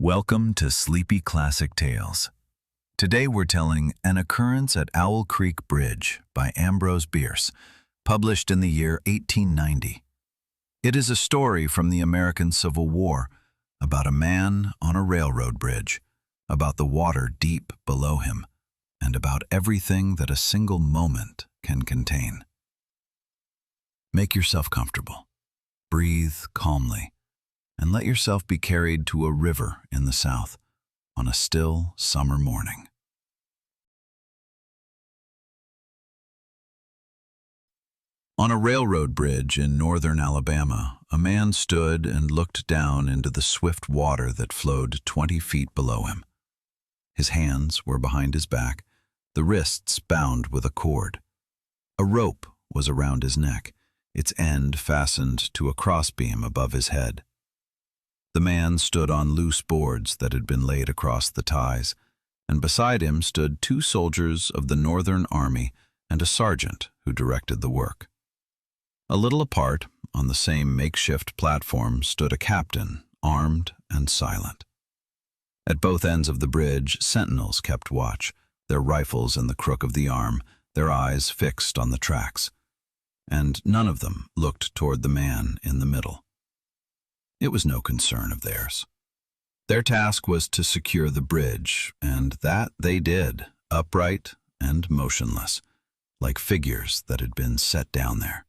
Welcome to Sleepy Classic Tales. Today we're telling An Occurrence at Owl Creek Bridge by Ambrose Bierce, published in the year 1890. It is a story from the American Civil War about a man on a railroad bridge, about the water deep below him, and about everything that a single moment can contain. Make yourself comfortable. Breathe calmly, and let yourself be carried to a river in the south on a still summer morning. On a railroad bridge in northern Alabama, a man stood and looked down into the swift water that flowed 20 feet below him. His hands were behind his back, the wrists bound with a cord. A rope was around his neck, its end fastened to a crossbeam above his head. The man stood on loose boards that had been laid across the ties, and beside him stood 2 soldiers of the Northern Army and a sergeant who directed the work. A little apart, on the same makeshift platform, stood a captain, armed and silent. At both ends of the bridge, sentinels kept watch, their rifles in the crook of the arm, their eyes fixed on the tracks, and none of them looked toward the man in the middle. It was no concern of theirs. Their task was to secure the bridge, and that they did, upright and motionless, like figures that had been set down there.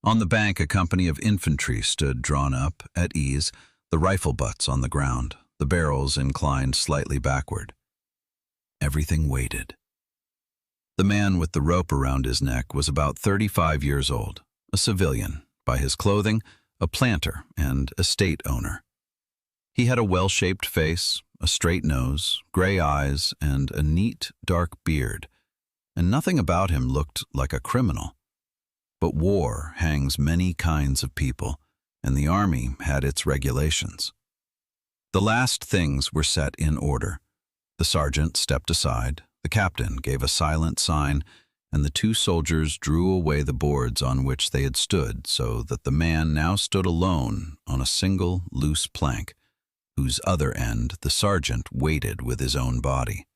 On the bank, a company of infantry stood drawn up, at ease, the rifle butts on the ground, the barrels inclined slightly backward. Everything waited. The man with the rope around his neck was about 35 years old, a civilian, by his clothing, a planter and estate owner. He had a well-shaped face, a straight nose, gray eyes, and a neat, dark beard, and nothing about him looked like a criminal. But war hangs many kinds of people, and the army had its regulations. The last things were set in order. The sergeant stepped aside, the captain gave a silent sign, and the 2 soldiers drew away the boards on which they had stood so that the man now stood alone on a single loose plank, whose other end the sergeant weighted with his own body.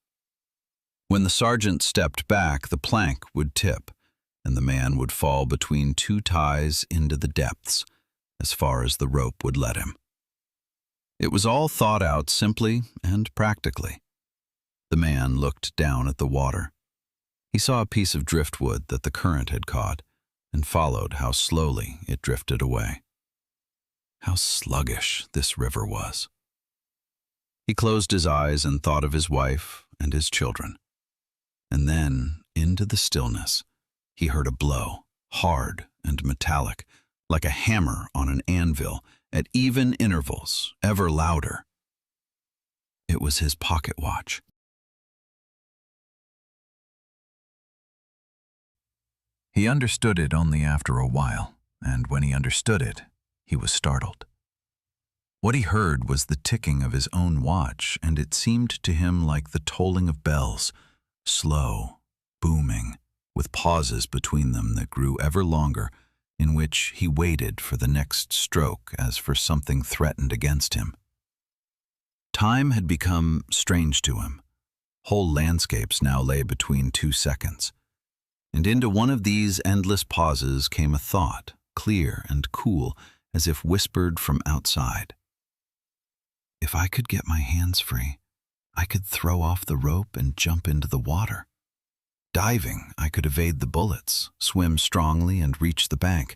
When the sergeant stepped back, the plank would tip, and the man would fall between 2 ties into the depths, as far as the rope would let him. It was all thought out simply and practically. The man looked down at the water. He saw a piece of driftwood that the current had caught, and followed how slowly it drifted away. How sluggish this river was. He closed his eyes and thought of his wife and his children. And then, into the stillness, he heard a blow, hard and metallic, like a hammer on an anvil, at even intervals, ever louder. It was his pocket watch. He understood it only after a while, and when he understood it, he was startled. What he heard was the ticking of his own watch, and it seemed to him like the tolling of bells, slow, booming, with pauses between them that grew ever longer, in which he waited for the next stroke as for something threatened against him. Time had become strange to him. Whole landscapes now lay between 2 seconds. And into one of these endless pauses came a thought, clear and cool, as if whispered from outside. If I could get my hands free, I could throw off the rope and jump into the water. Diving, I could evade the bullets, swim strongly and reach the bank,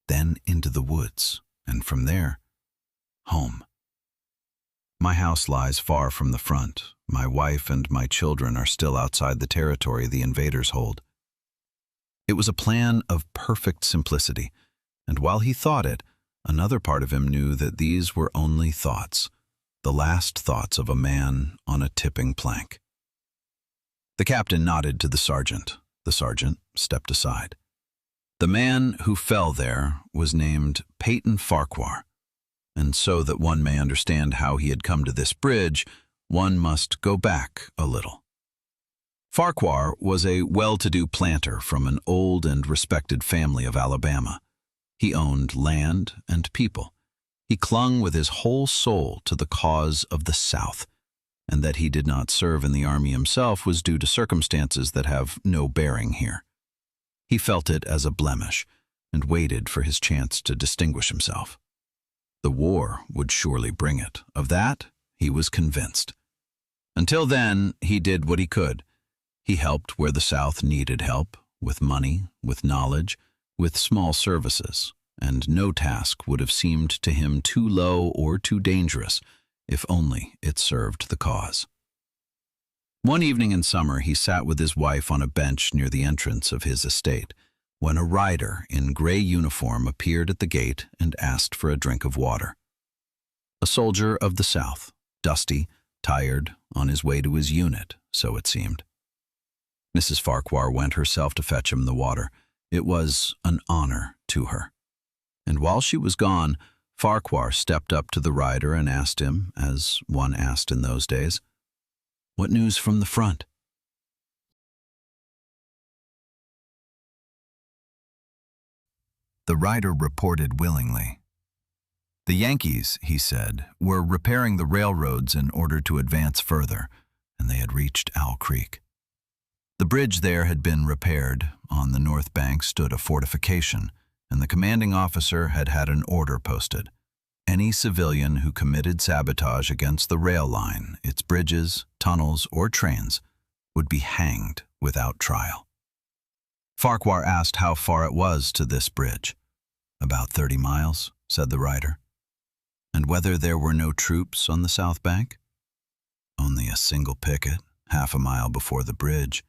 then into the woods, and from there, home. My house lies far from the front. My wife and my children are still outside the territory the invaders hold. It was a plan of perfect simplicity, and while he thought it, another part of him knew that these were only thoughts, the last thoughts of a man on a tipping plank. The captain nodded to the sergeant. The sergeant stepped aside. The man who fell there was named Peyton Farquhar, and so that one may understand how he had come to this bridge, one must go back a little. Farquhar was a well-to-do planter from an old and respected family of Alabama. He owned land and people. He clung with his whole soul to the cause of the South, and that he did not serve in the army himself was due to circumstances that have no bearing here. He felt it as a blemish and waited for his chance to distinguish himself. The war would surely bring it. Of that, he was convinced. Until then, he did what he could. He helped where the South needed help, with money, with knowledge, with small services, and no task would have seemed to him too low or too dangerous, if only it served the cause. One evening in summer, he sat with his wife on a bench near the entrance of his estate, when a rider in gray uniform appeared at the gate and asked for a drink of water. A soldier of the South, dusty, tired, on his way to his unit, so it seemed. Mrs. Farquhar went herself to fetch him the water. It was an honor to her. And while she was gone, Farquhar stepped up to the rider and asked him, as one asked in those days, "What news from the front?" The rider reported willingly. The Yankees, he said, were repairing the railroads in order to advance further, and they had reached Owl Creek. The bridge there had been repaired. On the north bank stood a fortification, and the commanding officer had had an order posted. Any civilian who committed sabotage against the rail line, its bridges, tunnels, or trains, would be hanged without trial. Farquhar asked how far it was to this bridge. "About 30 miles, said the rider. "And whether there were no troops on the south bank?" "Only a single picket, half a mile before the bridge,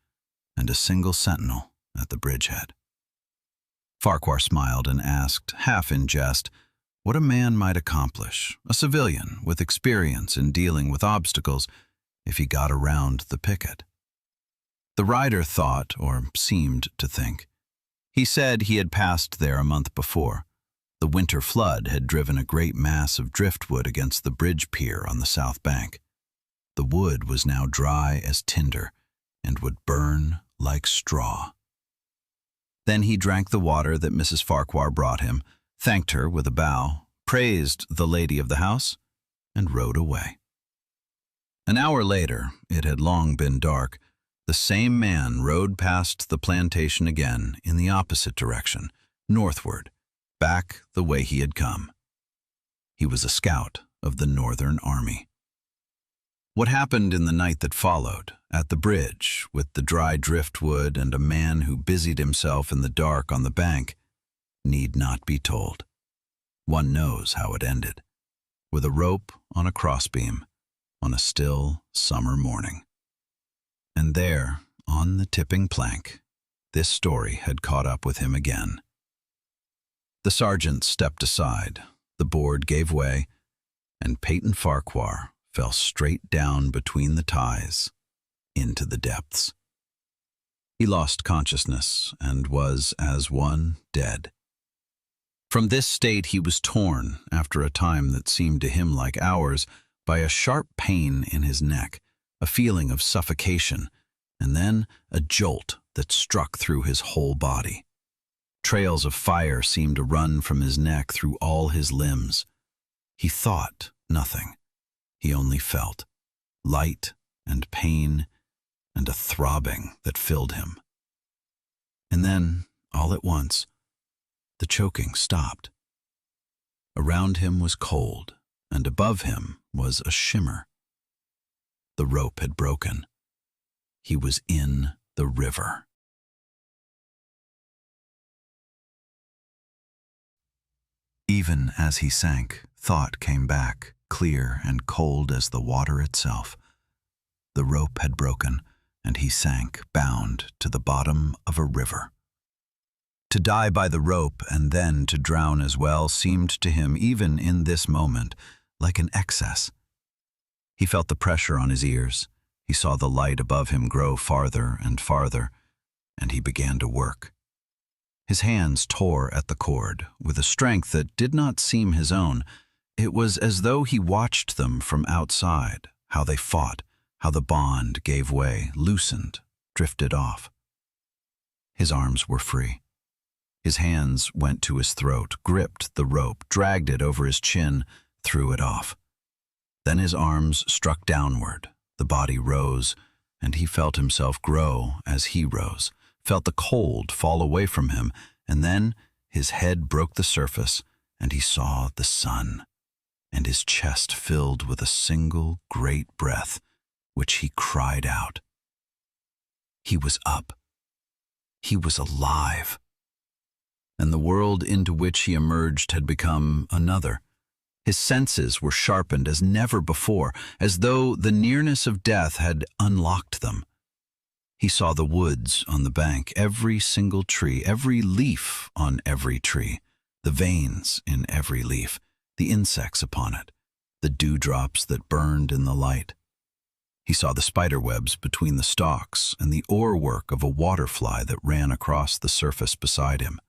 and a single sentinel at the bridgehead." Farquhar smiled and asked, half in jest, what a man might accomplish, a civilian with experience in dealing with obstacles, if he got around the picket. The rider thought, or seemed to think. He said he had passed there a month before. The winter flood had driven a great mass of driftwood against the bridge pier on the south bank. The wood was now dry as tinder and would burn like straw. Then he drank the water that Mrs. Farquhar brought him, thanked her with a bow, praised the lady of the house, and rode away. An hour later, it had long been dark, the same man rode past the plantation again in the opposite direction, northward, back the way he had come. He was a scout of the Northern Army. What happened in the night that followed, at the bridge, with the dry driftwood and a man who busied himself in the dark on the bank, need not be told. One knows how it ended, with a rope on a crossbeam, on a still summer morning. And there, on the tipping plank, this story had caught up with him again. The sergeant stepped aside, the board gave way, and Peyton Farquhar fell straight down between the ties into the depths. He lost consciousness and was as one dead. From this state he was torn, after a time that seemed to him like hours, by a sharp pain in his neck, a feeling of suffocation, and then a jolt that struck through his whole body. Trails of fire seemed to run from his neck through all his limbs. He thought nothing. He only felt light and pain and a throbbing that filled him. And then, all at once, the choking stopped. Around him was cold, and above him was a shimmer. The rope had broken. He was in the river. Even as he sank, thought came back, clear and cold as the water itself. The rope had broken, and he sank, bound, to the bottom of a river. To die by the rope and then to drown as well seemed to him, even in this moment, like an excess. He felt the pressure on his ears. He saw the light above him grow farther and farther, and he began to work. His hands tore at the cord with a strength that did not seem his own. It was as though he watched them from outside, how they fought, how the bond gave way, loosened, drifted off. His arms were free. His hands went to his throat, gripped the rope, dragged it over his chin, threw it off. Then his arms struck downward, the body rose, and he felt himself grow as he rose, felt the cold fall away from him, and then his head broke the surface, and he saw the sun, and his chest filled with a single great breath, which he cried out. He was up. He was alive. And the world into which he emerged had become another. His senses were sharpened as never before, as though the nearness of death had unlocked them. He saw the woods on the bank, every single tree, every leaf on every tree, the veins in every leaf, the insects upon it, the dewdrops that burned in the light. He saw the spiderwebs between the stalks and the oarwork of a waterfly that ran across the surface beside him.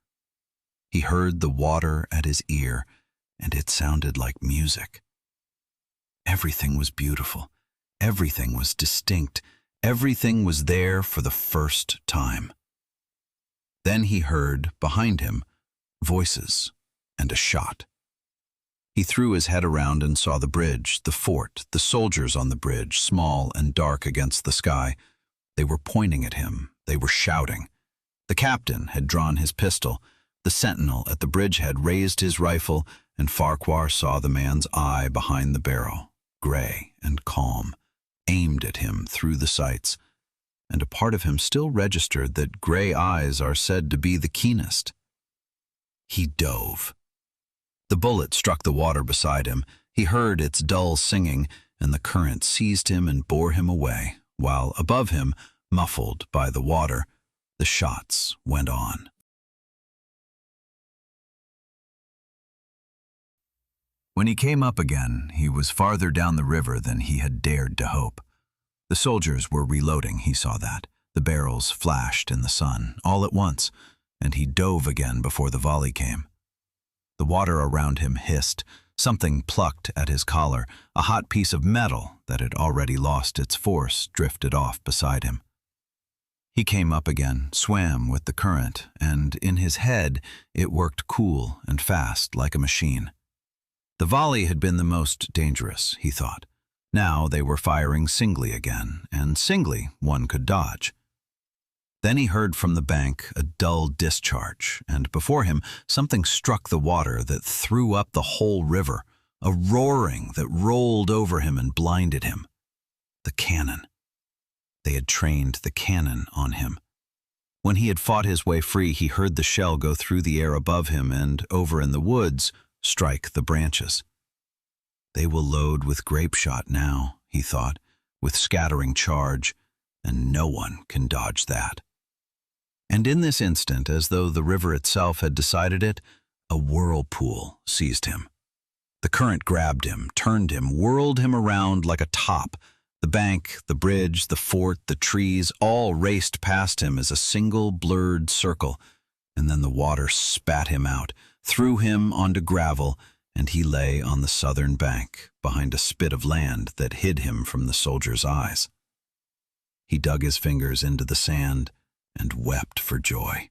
He heard the water at his ear, and it sounded like music. Everything was beautiful. Everything was distinct. Everything was there for the first time. Then he heard, behind him, voices and a shot. He threw his head around and saw the bridge, the fort, the soldiers on the bridge, small and dark against the sky. They were pointing at him. They were shouting. The captain had drawn his pistol. The sentinel at the bridgehead raised his rifle, and Farquhar saw the man's eye behind the barrel, gray and calm, aimed at him through the sights, and a part of him still registered that gray eyes are said to be the keenest. He dove. The bullet struck the water beside him. He heard its dull singing, and the current seized him and bore him away, while above him, muffled by the water, the shots went on. When he came up again, he was farther down the river than he had dared to hope. The soldiers were reloading, he saw that. The barrels flashed in the sun, all at once, and he dove again before the volley came. The water around him hissed. Something plucked at his collar. A hot piece of metal that had already lost its force drifted off beside him. He came up again, swam with the current, and in his head it worked cool and fast like a machine. The volley had been the most dangerous, he thought. Now they were firing singly again, and singly one could dodge. Then he heard from the bank a dull discharge, and before him something struck the water that threw up the whole river, a roaring that rolled over him and blinded him. The cannon. They had trained the cannon on him. When he had fought his way free, he heard the shell go through the air above him and, over in the woods, strike the branches. They will load with grape shot now, he thought, with scattering charge, and no one can dodge that. And in this instant, as though the river itself had decided it, a whirlpool seized him. The current grabbed him, turned him, whirled him around like a top. The bank, the bridge, the fort, the trees, all raced past him as a single blurred circle, and then the water spat him out, threw him onto gravel, and he lay on the southern bank, behind a spit of land that hid him from the soldiers' eyes. He dug his fingers into the sand and wept for joy.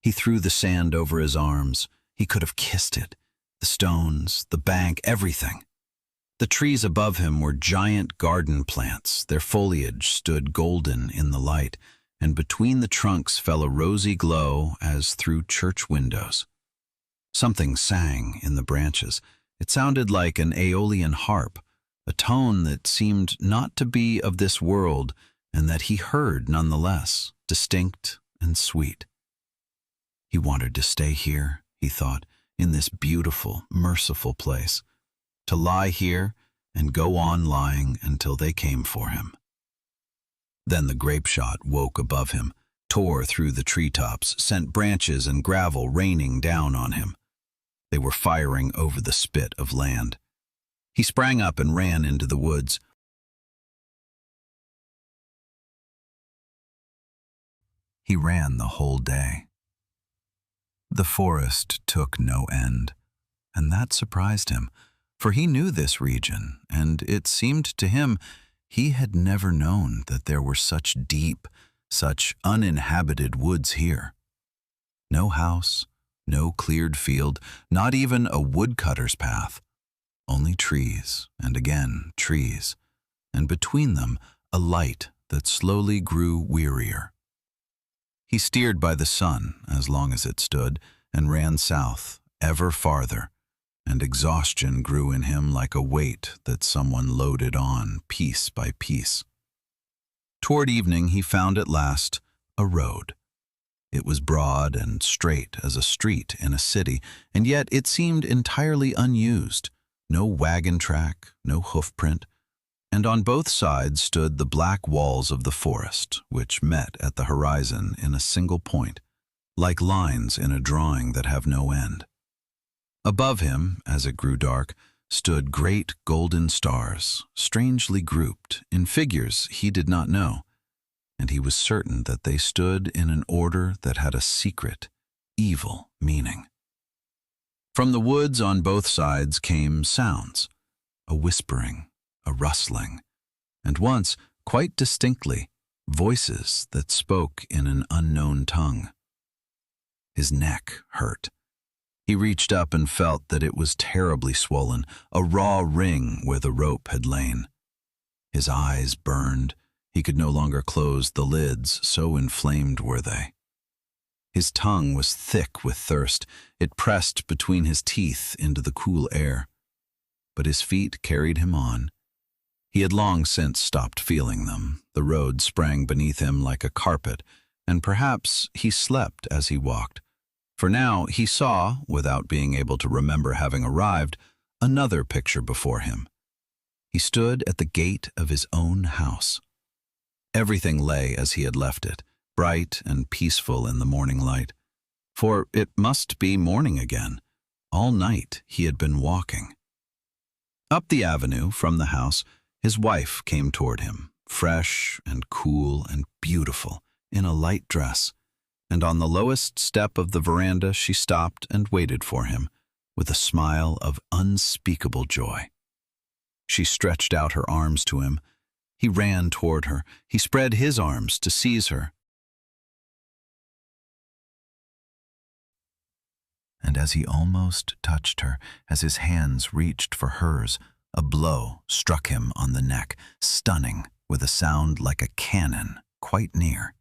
He threw the sand over his arms. He could have kissed it, the stones, the bank, everything. The trees above him were giant garden plants. Their foliage stood golden in the light, and between the trunks fell a rosy glow as through church windows. Something sang in the branches. It sounded like an Aeolian harp, a tone that seemed not to be of this world, and that he heard nonetheless, distinct and sweet. He wanted to stay here, he thought, in this beautiful, merciful place, to lie here and go on lying until they came for him. Then the grape shot woke above him, tore through the treetops, sent branches and gravel raining down on him. They were firing over the spit of land. He sprang up and ran into the woods. He ran the whole day. The forest took no end, and that surprised him, for he knew this region, and it seemed to him he had never known that there were such deep, such uninhabited woods here. No house, no cleared field, not even a woodcutter's path. Only trees, and again trees, and between them a light that slowly grew wearier. He steered by the sun as long as it stood, and ran south, ever farther, and exhaustion grew in him like a weight that someone loaded on piece by piece. Toward evening he found at last a road. It was broad and straight as a street in a city, and yet it seemed entirely unused. No wagon track, no hoofprint, and on both sides stood the black walls of the forest, which met at the horizon in a single point, like lines in a drawing that have no end. Above him, as it grew dark, stood great golden stars, strangely grouped, in figures he did not know, and he was certain that they stood in an order that had a secret, evil meaning. From the woods on both sides came sounds, a whispering, a rustling, and once, quite distinctly, voices that spoke in an unknown tongue. His neck hurt. He reached up and felt that it was terribly swollen, a raw ring where the rope had lain. His eyes burned. He could no longer close the lids, so inflamed were they. His tongue was thick with thirst. It pressed between his teeth into the cool air. But his feet carried him on. He had long since stopped feeling them. The road sprang beneath him like a carpet, and perhaps he slept as he walked. For now he saw, without being able to remember having arrived, another picture before him. He stood at the gate of his own house. Everything lay as he had left it, bright and peaceful in the morning light. For it must be morning again. All night he had been walking. Up the avenue from the house, his wife came toward him, fresh and cool and beautiful, in a light dress, and on the lowest step of the veranda she stopped and waited for him, with a smile of unspeakable joy. She stretched out her arms to him. He ran toward her. He spread his arms to seize her. And as he almost touched her, as his hands reached for hers, a blow struck him on the neck, stunning, with a sound like a cannon, quite near.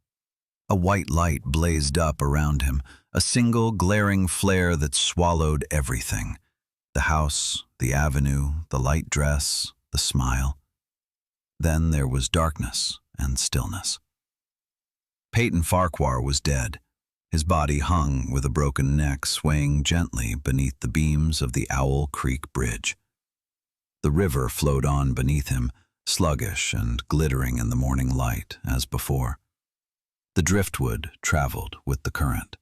A white light blazed up around him, a single glaring flare that swallowed everything. The house, the avenue, the light dress, the smile. Then there was darkness and stillness. Peyton Farquhar was dead. His body hung with a broken neck swaying gently beneath the beams of the Owl Creek Bridge. The river flowed on beneath him, sluggish and glittering in the morning light, as before. The driftwood traveled with the current.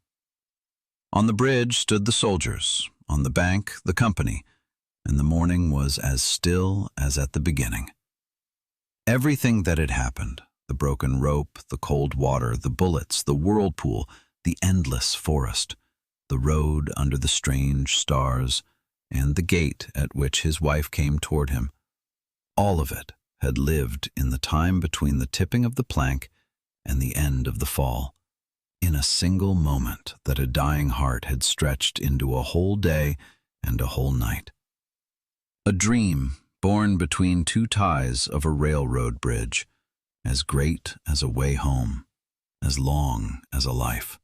On the bridge stood the soldiers, on the bank the company, and the morning was as still as at the beginning. Everything that had happened, the broken rope, the cold water, the bullets, the whirlpool, the endless forest, the road under the strange stars, and the gate at which his wife came toward him, all of it had lived in the time between the tipping of the plank and the end of the fall, in a single moment that a dying heart had stretched into a whole day and a whole night. A dream born between two ties of a railroad bridge, as great as a way home, as long as a life.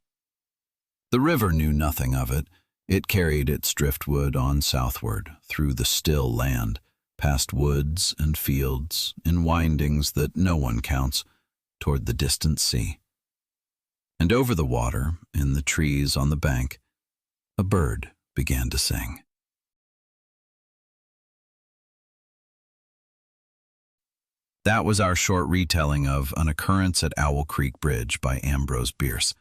The river knew nothing of it. It carried its driftwood on southward, through the still land, past woods and fields, in windings that no one counts, toward the distant sea. And over the water, in the trees on the bank, a bird began to sing. That was our short retelling of An Occurrence at Owl Creek Bridge by Ambrose Bierce.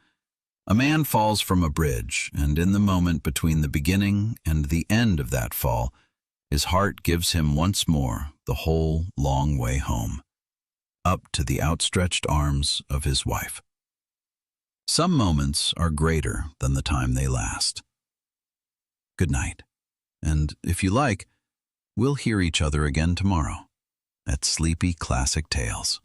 A man falls from a bridge, and in the moment between the beginning and the end of that fall, his heart gives him once more the whole long way home, up to the outstretched arms of his wife. Some moments are greater than the time they last. Good night, and if you like, we'll hear each other again tomorrow at Sleepy Classic Tales.